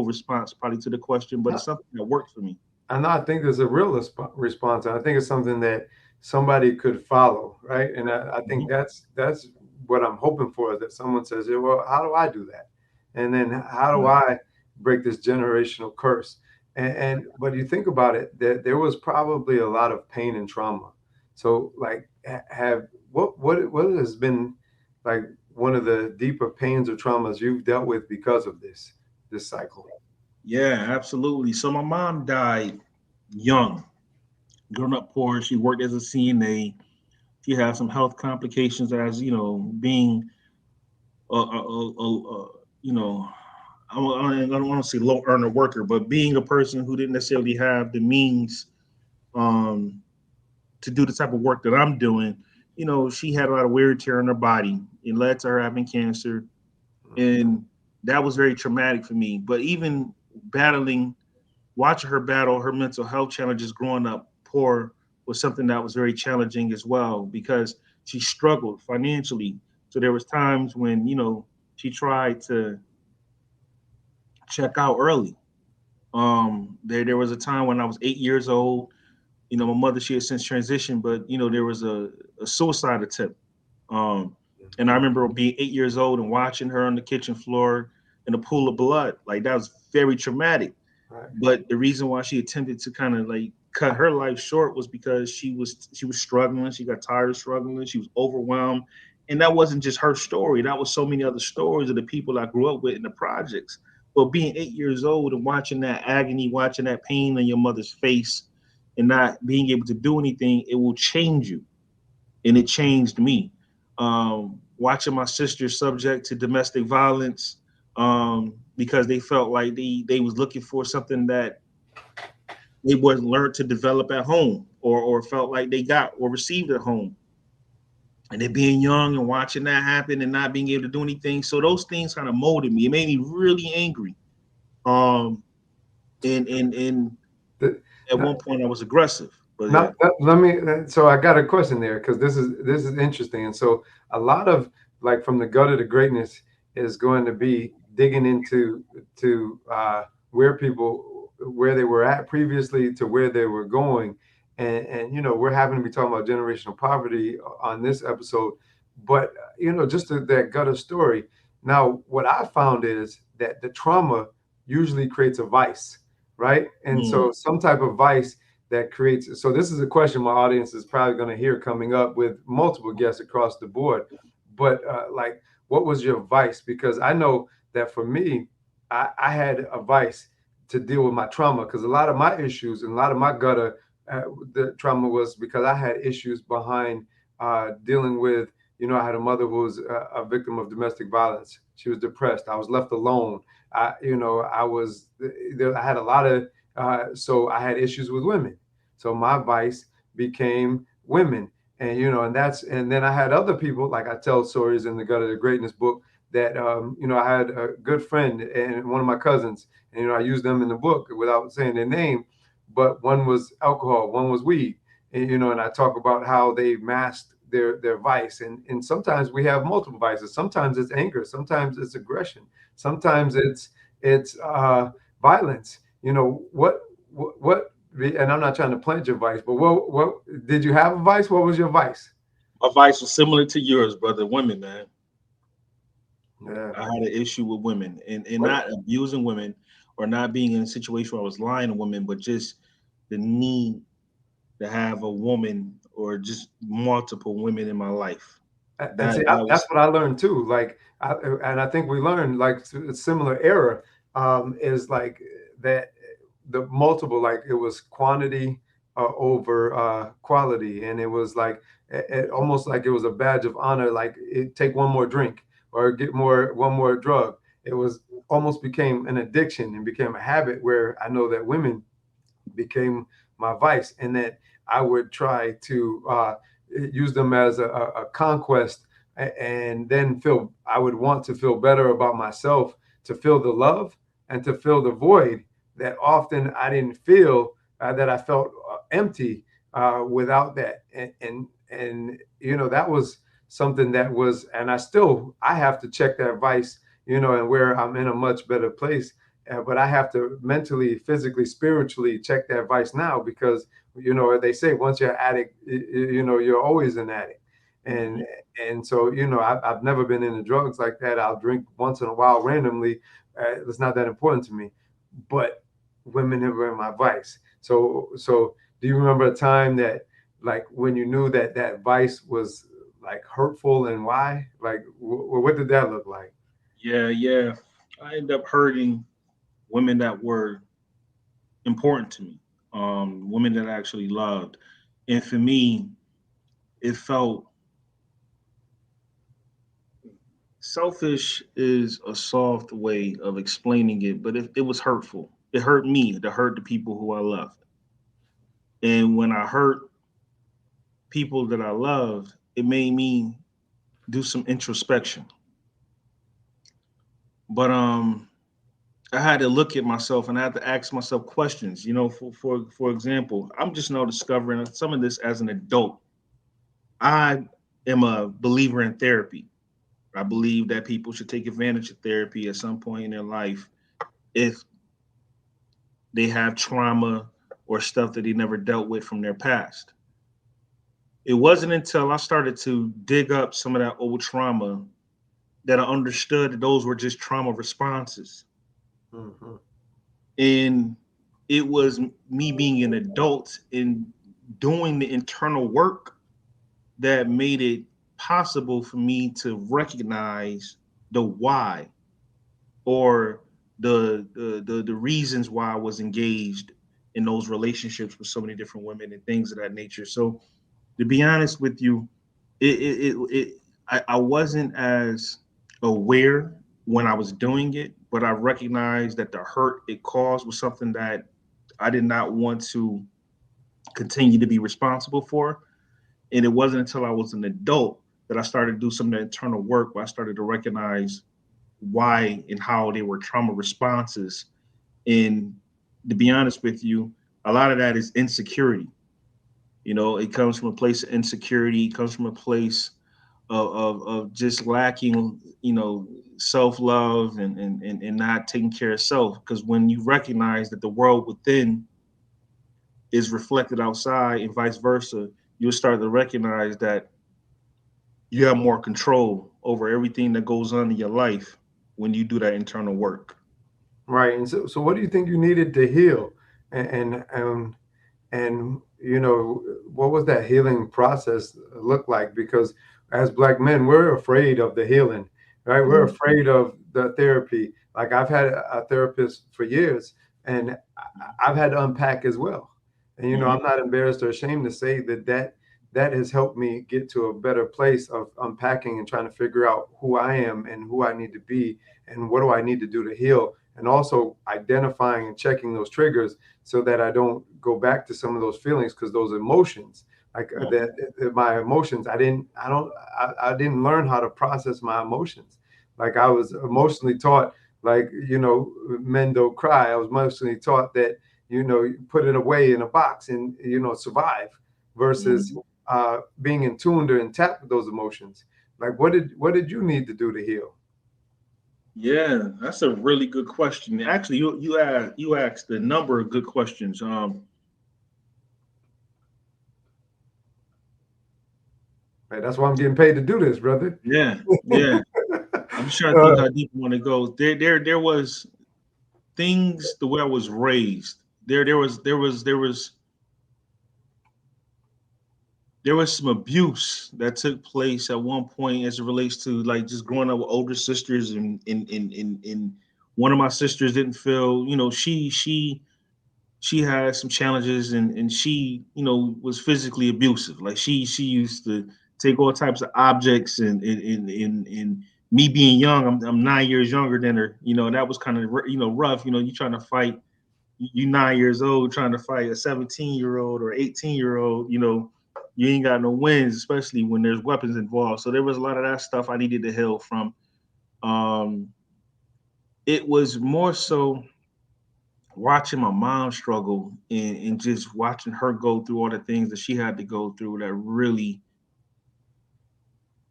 response probably to the question, but it's something that works for me. And I think there's a real response. I think it's something that somebody could follow, right? And I think Mhm. that's what I'm hoping for, is that someone says, "Yeah, well, how do I do that? And then how do Right. I break this generational curse?" And but you think about it, that there was probably a lot of pain and trauma. So like, have what has been like one of the deeper pains or traumas you've dealt with because of this cycle? Yeah, absolutely. So my mom died young, growing up poor. She worked as a CNA. She had some health complications as being a you know I don't want to say low earner worker, but being a person who didn't necessarily have the means um, to do the type of work that I'm doing. She had a lot of wear and tear in her body. It led to her having cancer, and that was very traumatic for me. But even battling, watching her battle her mental health challenges growing up poor was something that was very challenging as well because she struggled financially. So there was times when she tried to check out early. There was a time when I was 8 years old. My mother, she had since transitioned, but there was a suicide attempt. And I remember being 8 years old and watching her on the kitchen floor in a pool of blood. Like that was very traumatic. Right. But the reason why she attempted to kind of like cut her life short was because she was struggling. She got tired of struggling. She was overwhelmed. And that wasn't just her story. That was so many other stories of the people I grew up with in the projects. But being 8 years old and watching that agony, watching that pain on your mother's face and not being able to do anything, it will change you. And it changed me. Watching my sister subject to domestic violence because they felt like they was looking for something that they wasn't learned to develop at home or felt like they got or received at home. And they being young and watching that happen and not being able to do anything. So those things kind of molded me. It made me really angry. Um, and The- at one point I was aggressive. But yeah. Now, let me. So I got a question there because this is interesting, and so a lot of like from the gutter to greatness is going to be digging into to where they were at previously to where they were going, and we're having to be talking about generational poverty on this episode, but just that gutter story. Now, what I found is that the trauma usually creates a vice, right? And so some type of vice that creates. So this is a question my audience is probably going to hear coming up with multiple guests across the board. But like, what was your vice? Because I know that for me, I had a vice to deal with my trauma because a lot of my issues and a lot of my gutter, the trauma was because I had issues behind dealing with. I had a mother who was a victim of domestic violence. She was depressed. I was left alone. I had a lot of so I had issues with women. So my vice became women. And then I had other people, like I tell stories in the Gut of the Greatness book, that I had a good friend and one of my cousins, and I used them in the book without saying their name, but one was alcohol, one was weed. And I talk about how they masked their vice. And sometimes we have multiple vices. Sometimes it's anger, sometimes it's aggression, sometimes it's violence. What and I'm not trying to plant your vice, but what did you have a vice? What was your vice? My vice was similar to yours, brother. Women, man. Yeah. I had an issue with women and not abusing women or not being in a situation where I was lying to women, but just the need to have a woman or just multiple women in my life. And That see, that that's was what I learned too. Like, and I think we learned like a similar error is like that the multiple, like it was quantity over quality, and it was like almost like it was a badge of honor. Like, take one more drink or get one more drug. It was almost became an addiction and became a habit where I know that women became my vice, and that I would try to use them as a conquest, and then I would want to feel better about myself, to feel the love and to fill the void that often I didn't feel, that I felt empty without that. And that was something that was, and I have to check that vice, and where I'm in a much better place. But I have to mentally, physically, spiritually check that vice now, because they say once you're an addict, you're always an addict. And so I've never been into drugs like that. I'll drink once in a while randomly. It's not that important to me. But women have been my vice. So do you remember a time that, like, when you knew that vice was like hurtful, and why? Like, what did that look like? Yeah. I ended up hurting women that were important to me, women that I actually loved. And for me, it felt selfish is a soft way of explaining it, but it was hurtful. It hurt me to hurt the people who I loved. And when I hurt people that I loved, it made me do some introspection. But I had to look at myself and I had to ask myself questions. You know, for example, I'm just now discovering some of this as an adult. I am a believer in therapy. I believe that people should take advantage of therapy at some point in their life if they have trauma or stuff that they never dealt with from their past. It wasn't until I started to dig up some of that old trauma that I understood that those were just trauma responses. Hmm. And it was me being an adult and doing the internal work that made it possible for me to recognize the why or the reasons why I was engaged in those relationships with so many different women and things of that nature. So to be honest with you, I wasn't as aware when I was doing it, but I recognized that the hurt it caused was something that I did not want to continue to be responsible for. And it wasn't until I was an adult that I started to do some of the internal work where I started to recognize why and how they were trauma responses. And to be honest with you, a lot of that is insecurity. You know, it comes from a place of insecurity, it comes from a place of just lacking, you know, self-love and not taking care of self. Because when you recognize that the world within is reflected outside and vice versa, you'll start to recognize that you have more control over everything that goes on in your life when you do that internal work. Right. And so what do you think you needed to heal? And you know, what was that healing process look like? Because as Black men, we're afraid of the healing, right? We're Mhm. afraid of the therapy. Like, I've had a therapist for years, and I've had to unpack as well. And you know, Mhm. I'm not embarrassed or ashamed to say that has helped me get to a better place of unpacking and trying to figure out who I am and who I need to be and what do I need to do to heal, and also identifying and checking those triggers so that I don't go back to some of those feelings, because those emotions, like my emotions, I didn't learn how to process my emotions. Like, I was emotionally taught, like, you know, men don't cry. I was emotionally taught that, you know, you put it away in a box and, you know, survive, versus Mhm. being in tune or in tap with those emotions. Like, what did you need to do to heal? Yeah, that's a really good question. Actually, you asked a number of good questions. Right, that's why I'm getting paid to do this, brother. Yeah, yeah. I'm just trying to think Uh, how deep I want to go. There was things the way I was raised. There was some abuse that took place at one point as it relates to like just growing up with older sisters and one of my sisters didn't feel, you know, she had some challenges and she, you know, was physically abusive. Like she used to take all types of objects and me being young, I'm 9 years younger than her, you know, and that was kind of, you know, rough. You know, you trying to fight, you 9 years old trying to fight a 17-year-old or 18-year-old, you know, you ain't got no wins, especially when there's weapons involved. So there was a lot of that stuff I needed to heal from. Um, it was more so watching my mom struggle and just watching her go through all the things that she had to go through that really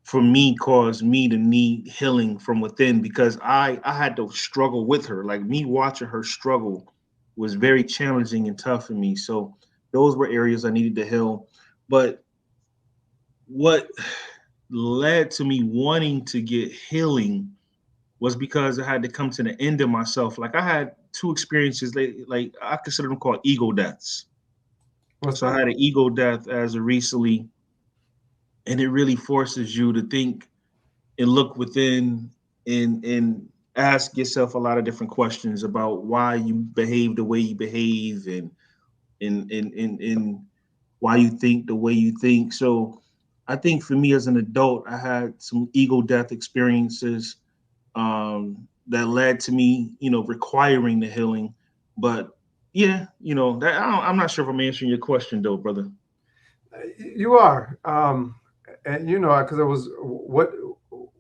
for me caused me to need healing from within because I had to struggle with her. Like me watching her struggle was very challenging and tough for me. So those were areas I needed to heal. But what led to me wanting to get healing was because I had to come to the end of myself. Like I had two experiences, like I consider them called ego deaths. what's So I that? had an ego death as of recently. and it really forces you to think and look within and ask yourself a lot of different questions about why you behave the way you behave and why you think the way you think. So I think for me as an adult, I had some ego death experiences that led to me, requiring the healing. But yeah, that I'm not sure if I'm answering your question though, brother. You are, and because it was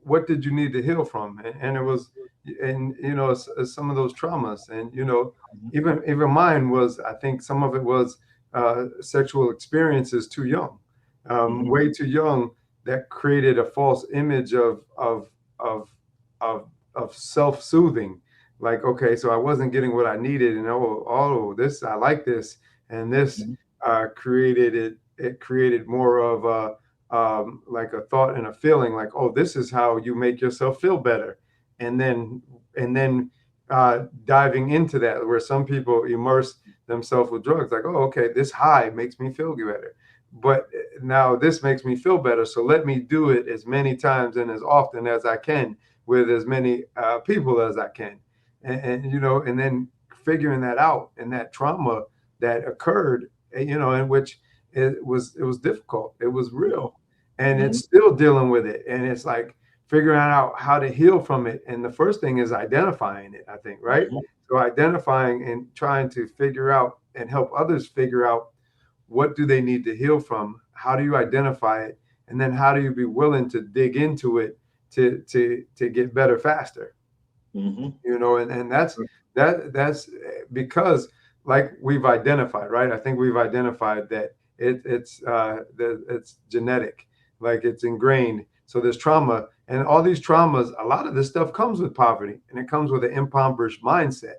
what did you need to heal from, and it was, and some of those traumas, and even mine was, I think some of it was sexual experiences too young, Mm-hmm. way too young, that created a false image of of of self-soothing, like, okay, so I wasn't getting what I needed, and oh, this, I like this, and this created it created more of a, like a thought and a feeling, like, oh, this is how you make yourself feel better, and then diving into that, where some people immerse themselves with drugs, like, oh, okay, this high makes me feel better, but now this makes me feel better, so let me do it as many times and as often as I can with as many people as I can, and then figuring that out, and that trauma that occurred, in which it was difficult, it was real, and Mm-hmm. it's still dealing with it, and it's like figuring out how to heal from it. And the first thing is identifying it, I think, right? Mm-hmm. So identifying and trying to figure out and help others figure out what do they need to heal from, how do you identify it, and then how do you be willing to dig into it to get better faster, Mm-hmm. and that's because, like, we've identified, right? I think we've identified that it's genetic, like it's ingrained. So there's trauma, and all these traumas, a lot of this stuff comes with poverty, and it comes with an impoverished mindset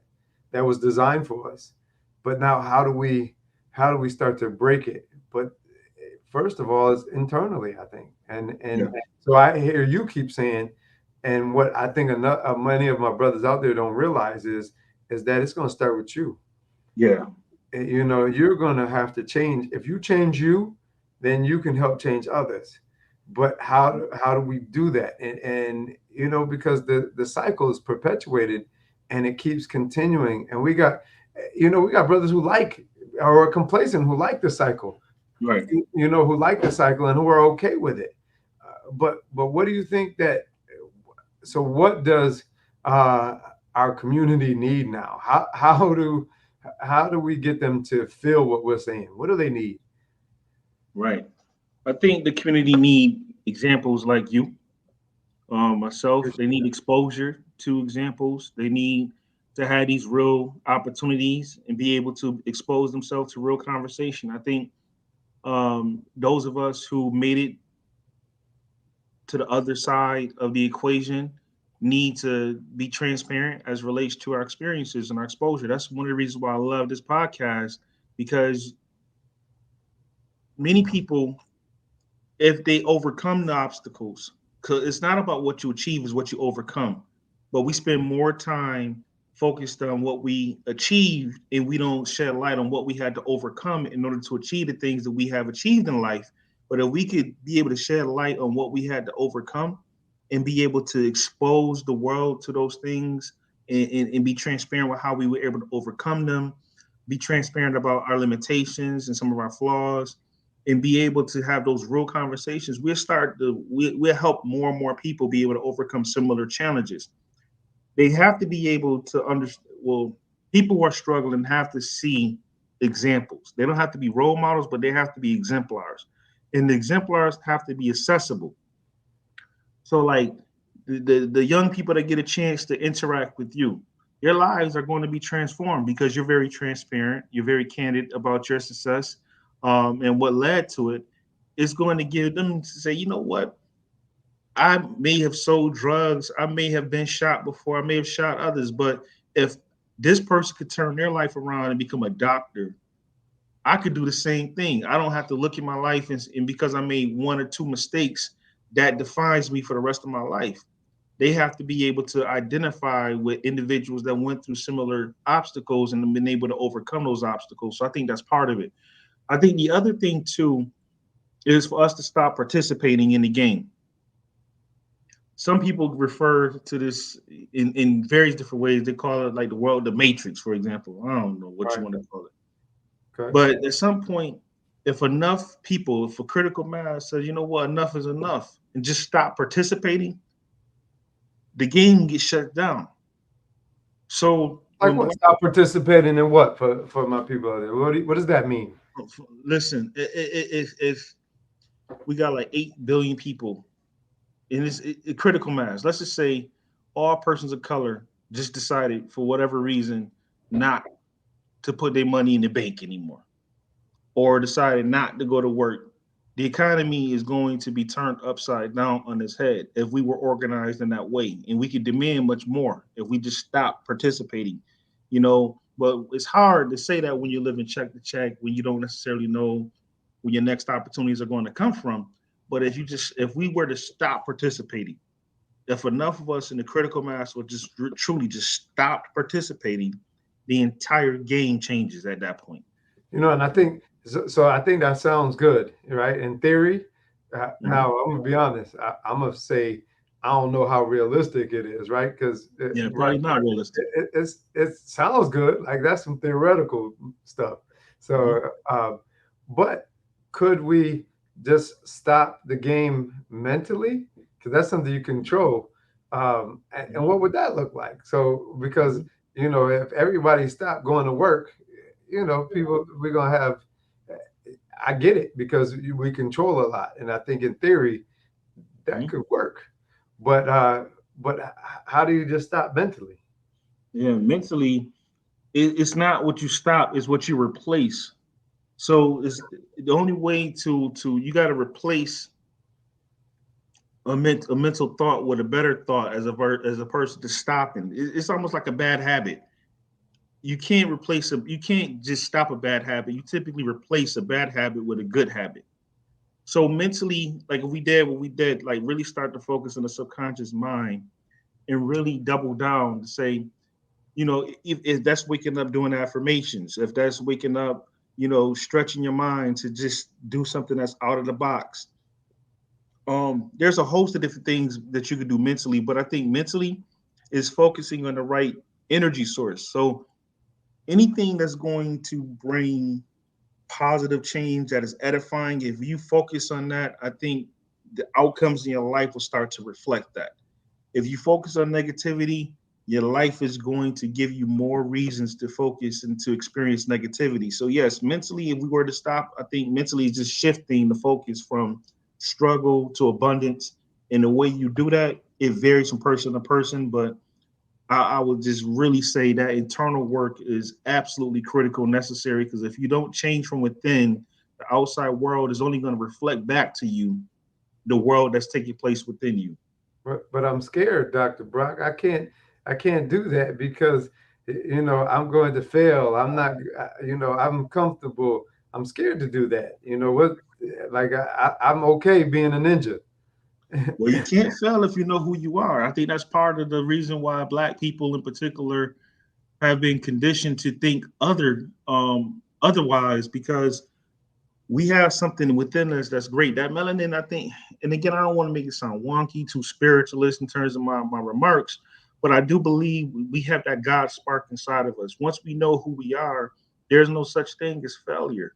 that was designed for us. But now, how do we start to break it? But first of all, it's internally, I think, Yeah. and so I hear you keep saying, and what I think many of my brothers out there don't realize is that it's going to start with you. Yeah. And, you're going to have to change. If you change you, then you can help change others. But how do we do that? And because the cycle is perpetuated, and it keeps continuing. And we got brothers who like, or are complacent, who like the cycle, Right. who like the cycle and who are okay with it. But what do you think that? So what does uh, our community need now? How do we get them to feel what we're saying? What do they need? Right. I think the community need examples like you, myself. They Appreciate need exposure to examples. They need to have these real opportunities and be able to expose themselves to real conversation. I think those of us who made it to the other side of the equation need to be transparent as relates to our experiences and our exposure. That's one of the reasons why I love this podcast, because many people, if they overcome the obstacles, because it's not about what you achieve, is what you overcome. But we spend more time focused on what we achieved, and we don't shed light on what we had to overcome in order to achieve the things that we have achieved in life. But if we could be able to shed light on what we had to overcome and be able to expose the world to those things, and be transparent with how we were able to overcome them, be transparent about our limitations and some of our flaws, and be able to have those real conversations, we'll help more and more people be able to overcome similar challenges. They have to be able to understand. Well, people who are struggling have to see examples. They don't have to be role models, but they have to be exemplars, and the exemplars have to be accessible. So, like the young people that get a chance to interact with you, their lives are going to be transformed because you're very transparent, you're very candid about your success, and what led to it. Is going to give them to say, you know what, I may have sold drugs, I may have been shot before, I may have shot others, but if this person could turn their life around and become a doctor, I could do the same thing. I don't have to look at my life and because I made one or two mistakes, that defines me for the rest of my life. They have to be able to identify with individuals that went through similar obstacles and been able to overcome those obstacles. So I think that's part of it. I think the other thing too is for us to stop participating in the game. Some people refer to this in various different ways. They call it like the matrix, for example. I don't know what you Right. want to call it. Okay. But at some point, if enough people, if a critical mass says, you know what, enough is enough, and just stop participating, the game gets shut down. So Like when what? black, Stop participating in what for my people out there? What does that mean? listen, if we got like 8 billion people in this critical mass, let's just say all persons of color just decided for whatever reason not to put their money in the bank anymore, or decided not to go to work, the economy is going to be turned upside down on its head if we were organized in that way. And we could demand much more if we just stop participating, you know. But it's hard to say that when you're living check to check, when you don't necessarily know when your next opportunities are going to come from. But if we were to stop participating, if enough of us in the critical mass would just truly just stop participating, the entire game changes at that point. You know, and I think so. I think that sounds good, right? In theory. Mhm. Now, I'm gonna be honest. I'm gonna say I don't know how realistic it is, right? Because Yeah, right, probably not realistic. it sounds good. Like that's some theoretical stuff. Mhm. So, but could we just stop the game mentally? Because that's something you control. And what would that look like? So, because Mhm. if everybody stopped going to work, people we're gonna have. I get it because we control a lot, and I think in theory that Mhm. could work. But how do you just stop mentally? Yeah, mentally, it's not what you stop; it's what you replace. So it's the only way to you got to replace a mental thought with a better thought as a person to stopping. It's almost like a bad habit. You can't just stop a bad habit. You typically replace a bad habit with a good habit. So mentally, like if we did what we did, like really start to focus on the subconscious mind and really double down to say, if that's waking up doing affirmations, if that's waking up, stretching your mind to just do something that's out of the box. There's a host of different things that you could do mentally, but I think mentally is focusing on the right energy source. So anything that's going to bring positive change that is edifying, if you focus on that, I think the outcomes in your life will start to reflect that. If you focus on negativity, your life is going to give you more reasons to focus and to experience negativity. So, yes, mentally, if we were to stop, I think mentally is just shifting the focus from struggle to abundance. And the way you do that, it varies from person to person. But I would just really say that internal work is absolutely critical, necessary, because if you don't change from within, the outside world is only going to reflect back to you the world that's taking place within you. But I'm scared, Dr. Brock. I can't do that because I'm going to fail. I'm not. I'm comfortable. I'm scared to do that. You know what? Like I'm okay being a ninja. Well, you can't fail if you know who you are. I think that's part of the reason why Black people in particular have been conditioned to think otherwise, because we have something within us that's great. That melanin, I think, and again, I don't want to make it sound wonky, too spiritualist in terms of my remarks, but I do believe we have that God spark inside of us. Once we know who we are, there's no such thing as failure.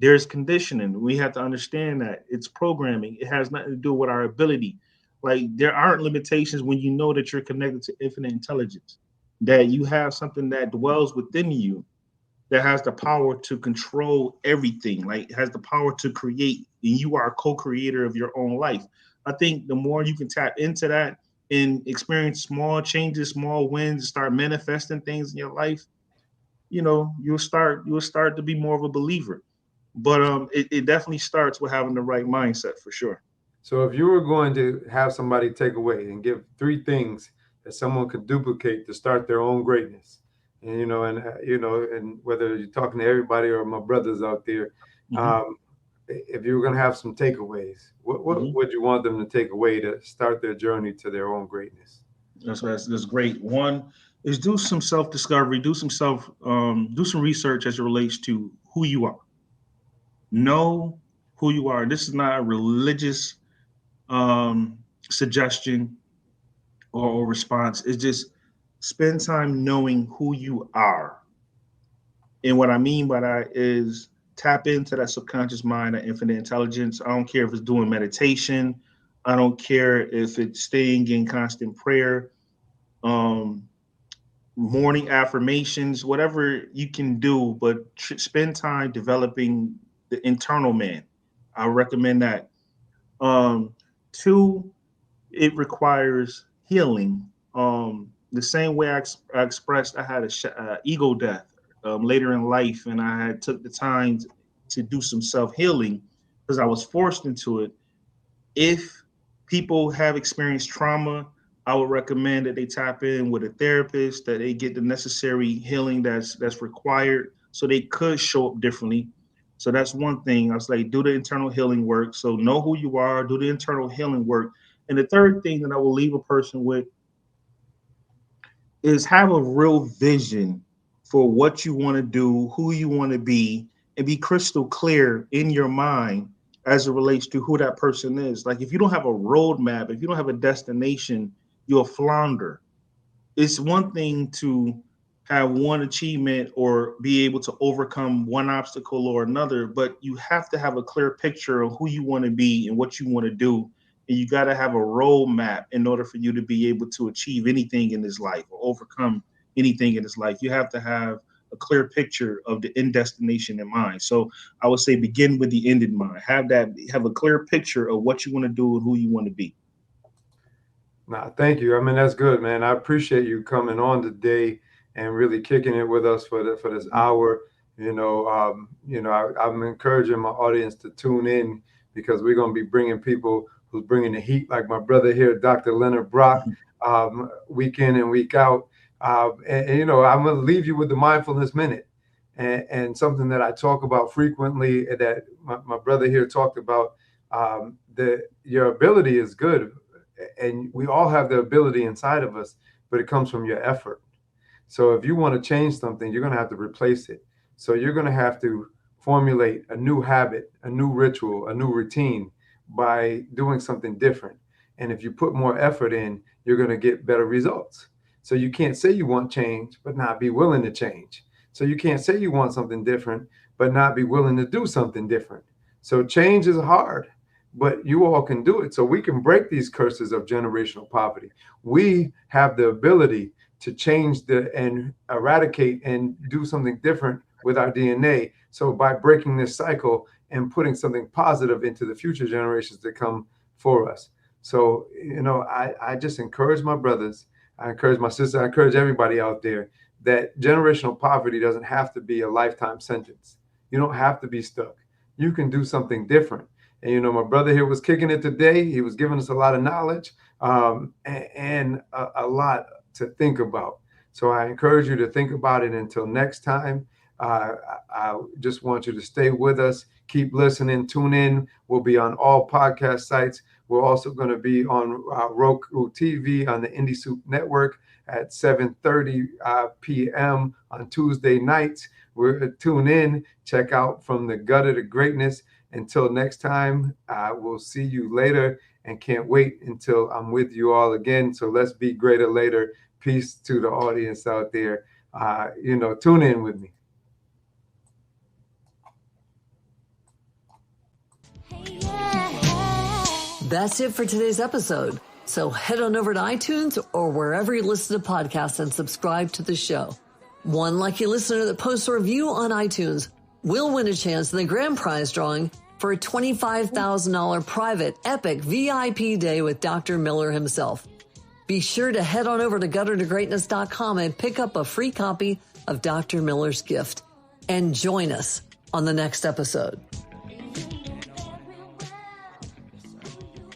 There's conditioning. We have to understand that it's programming. It has nothing to do with our ability. Like there aren't limitations when you know that you're connected to infinite intelligence, that you have something that dwells within you that has the power to control everything, like has the power to create, and you are a co-creator of your own life. I think the more you can tap into that and experience small changes, small wins, start manifesting things in your life, you'll start to be more of a believer. But it definitely starts with having the right mindset for sure. So if you were going to have somebody take away and give three things that someone could duplicate to start their own greatness, and whether you're talking to everybody or my brothers out there, Hmm. um, if you were going to have some takeaways, what Hmm. would you want them to take away to start their journey to their own greatness? That's great. One is do some self discovery, do some research as it relates to who you are. Know who you are. This is not a religious suggestion or response. It's just spend time knowing who you are. And what I mean by that is tap into that subconscious mind, that infinite intelligence. I don't care if it's doing meditation. I don't care if it's staying in constant prayer, morning affirmations, whatever you can do, but spend time developing the internal man. I recommend that. Two, it requires healing. The same way I expressed, I had a ego death later in life, and I had took the time to do some self-healing because I was forced into it. If people have experienced trauma, I would recommend that they tap in with a therapist, that they get the necessary healing that's required so they could show up differently. So that's one thing. I was like, do the internal healing work. So know who you are, do the internal healing work. And the third thing that I will leave a person with is have a real vision for what you want to do, who you want to be, and be crystal clear in your mind as it relates to who that person is. Like if you don't have a roadmap, if you don't have a destination, you'll flounder. It's one thing to have one achievement or be able to overcome one obstacle or another, but you have to have a clear picture of who you want to be and what you want to do. And you got to have a roadmap in order for you to be able to achieve anything in this life or overcome anything in this life. You have to have a clear picture of the end destination in mind. So I would say begin with the end in mind. Have a clear picture of what you want to do and who you want to be. Nah, thank you. I mean, that's good, man. I appreciate you coming on today and really kicking it with us for this hour. I'm encouraging my audience to tune in because we're going to be bringing people who's bringing the heat, like my brother here, Dr. Leonard Brock, week in and week out. I'm going to leave you with the mindfulness minute and something that I talk about frequently that my brother here talked about. Your ability is good. And we all have the ability inside of us, but it comes from your effort. So if you want to change something, you're going to have to replace it. So you're going to have to formulate a new habit, a new ritual, a new routine by doing something different. And if you put more effort in, you're going to get better results. So you can't say you want change, but not be willing to change. So you can't say you want something different, but not be willing to do something different. So change is hard, but you all can do it. So we can break these curses of generational poverty. We have the ability to change and eradicate and do something different with our DNA. So by breaking this cycle and putting something positive into the future generations that come for us. So, I just encourage my brothers, I encourage my sister, I encourage everybody out there that generational poverty doesn't have to be a lifetime sentence. You don't have to be stuck. You can do something different. And, my brother here was kicking it today. He was giving us a lot of knowledge and a lot to think about. So I encourage you to think about it until next time. I just want you to stay with us. Keep listening. Tune in. We'll be on all podcast sites. We're also going to be on Roku TV on the Indie Soup Network at 7:30 p.m. on Tuesday nights. Tune in. Check out From the Gutter to Greatness. Until next time, we'll see you later and can't wait until I'm with you all again. So let's be greater later. Peace to the audience out there. Tune in with me. That's it for today's episode. So head on over to iTunes or wherever you listen to podcasts and subscribe to the show. One lucky listener that posts a review on iTunes will win a chance in the grand prize drawing for a $25,000 private epic VIP day with Dr. Miller himself. Be sure to head on over to guttertogreatness.com and pick up a free copy of Dr. Miller's gift and join us on the next episode.